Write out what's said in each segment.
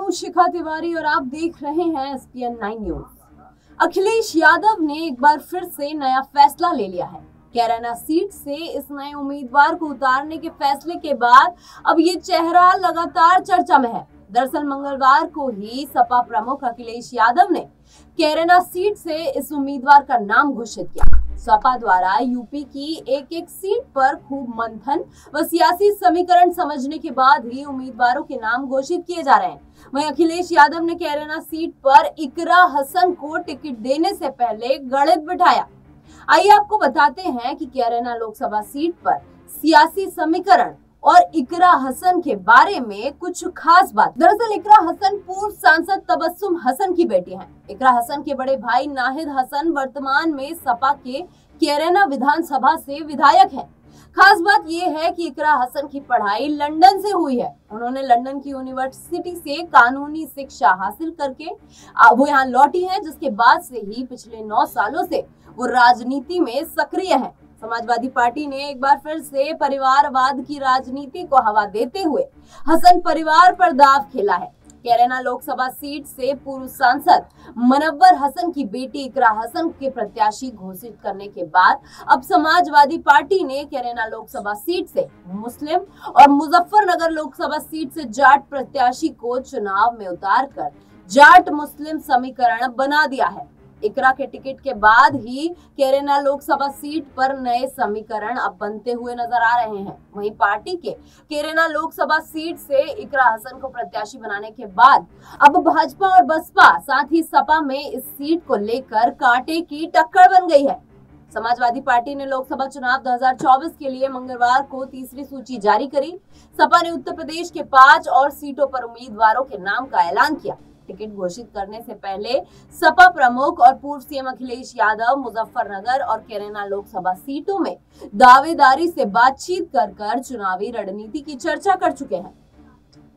हूँ शिखा तिवारी और आप देख रहे हैं SPN 9 न्यूज। अखिलेश यादव ने एक बार फिर से नया फैसला ले लिया है। कैराना सीट से इस नए उम्मीदवार को उतारने के फैसले के बाद अब ये चेहरा लगातार चर्चा में है। दरअसल मंगलवार को ही सपा प्रमुख अखिलेश यादव ने कैराना सीट से इस उम्मीदवार का नाम घोषित किया। सपा द्वारा यूपी की एक एक सीट पर खूब मंथन व सियासी समीकरण समझने के बाद ही उम्मीदवारों के नाम घोषित किए जा रहे हैं। वहीं अखिलेश यादव ने कैराना सीट पर इकरा हसन को टिकट देने से पहले गणित बिठाया। आइए आपको बताते हैं कि कैराना लोकसभा सीट पर सियासी समीकरण और इकरा हसन के बारे में कुछ खास बात। दरअसल इकरा हसन पूर्व सांसद तबस्सुम हसन की बेटी हैं। इकरा हसन के बड़े भाई नाहिद हसन वर्तमान में सपा के कैराना विधानसभा से विधायक हैं। खास बात यह है कि इकरा हसन की पढ़ाई लंदन से हुई है। उन्होंने लंदन की यूनिवर्सिटी से कानूनी शिक्षा हासिल करके वो यहाँ लौटी हैं, जिसके बाद से ही पिछले 9 सालों से वो राजनीति में सक्रिय हैं। समाजवादी पार्टी ने एक बार फिर से परिवारवाद की राजनीति को हवा देते हुए हसन परिवार पर दांव खेला है। कैराना लोकसभा सीट से पूर्व सांसद मुनव्वर हसन की बेटी इकरा हसन के प्रत्याशी घोषित करने के बाद अब समाजवादी पार्टी ने कैराना लोकसभा सीट से मुस्लिम और मुजफ्फरनगर लोकसभा सीट से जाट प्रत्याशी को चुनाव में उतारकर जाट मुस्लिम समीकरण बना दिया है। इकरा के टिकट के बाद ही कैराना लोकसभा सीट पर नए समीकरण अब बनते हुए नजर आ रहे हैं। वहीं पार्टी के कैराना लोकसभा सीट से इकरा हसन को प्रत्याशी बनाने के बाद अब भाजपा और बसपा साथ ही सपा में इस सीट को लेकर कांटे की टक्कर बन गई है। समाजवादी पार्टी ने लोकसभा चुनाव 2024 के लिए मंगलवार को तीसरी सूची जारी करी। सपा ने उत्तर प्रदेश के 5 और सीटों पर उम्मीदवारों के नाम का ऐलान किया। टिकट घोषित करने से पहले सपा प्रमुख और पूर्व सीएम अखिलेश यादव मुजफ्फरनगर और कैराना लोकसभा सीटों में दावेदारी से बातचीत कर चुनावी रणनीति की चर्चा कर चुके हैं।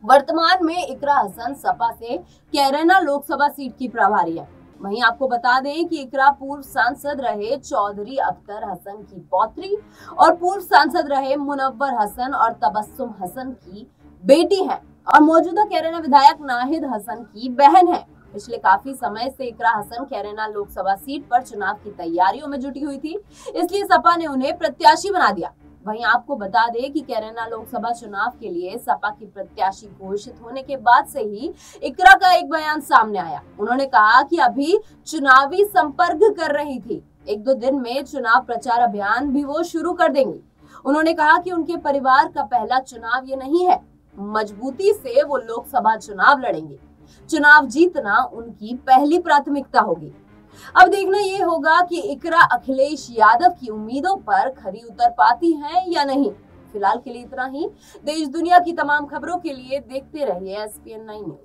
वर्तमान में इकरा हसन सपा से कैराना लोकसभा सीट की प्रभारी है। वहीं आपको बता दें कि इकरा पूर्व सांसद रहे चौधरी अख्तर हसन की पौत्री और पूर्व सांसद रहे मुनव्वर हसन और तबस्सुम हसन की बेटी है और मौजूदा कैराना विधायक नाहिद हसन की बहन है। पिछले काफी समय से इकरा हसन कैराना लोकसभा सीट पर चुनाव की तैयारियों में जुटी हुई थी, इसलिए सपा ने उन्हें प्रत्याशी बना दिया। वहीं आपको बता दें कि कैराना लोकसभा चुनाव के लिए सपा की प्रत्याशी घोषित होने के बाद से ही इकरा का एक बयान सामने आया। उन्होंने कहा कि अभी चुनावी संपर्क कर रही थी, 1-2 दिन में चुनाव प्रचार अभियान भी वो शुरू कर देंगी। उन्होंने कहा कि उनके परिवार का पहला चुनाव ये नहीं है, मजबूती से वो लोकसभा चुनाव लड़ेंगे। चुनाव जीतना उनकी पहली प्राथमिकता होगी। अब देखना ये होगा कि इकरा अखिलेश यादव की उम्मीदों पर खरी उतर पाती हैं या नहीं। फिलहाल के लिए इतना ही। देश दुनिया की तमाम खबरों के लिए देखते रहिए SPN 9 न्यूज।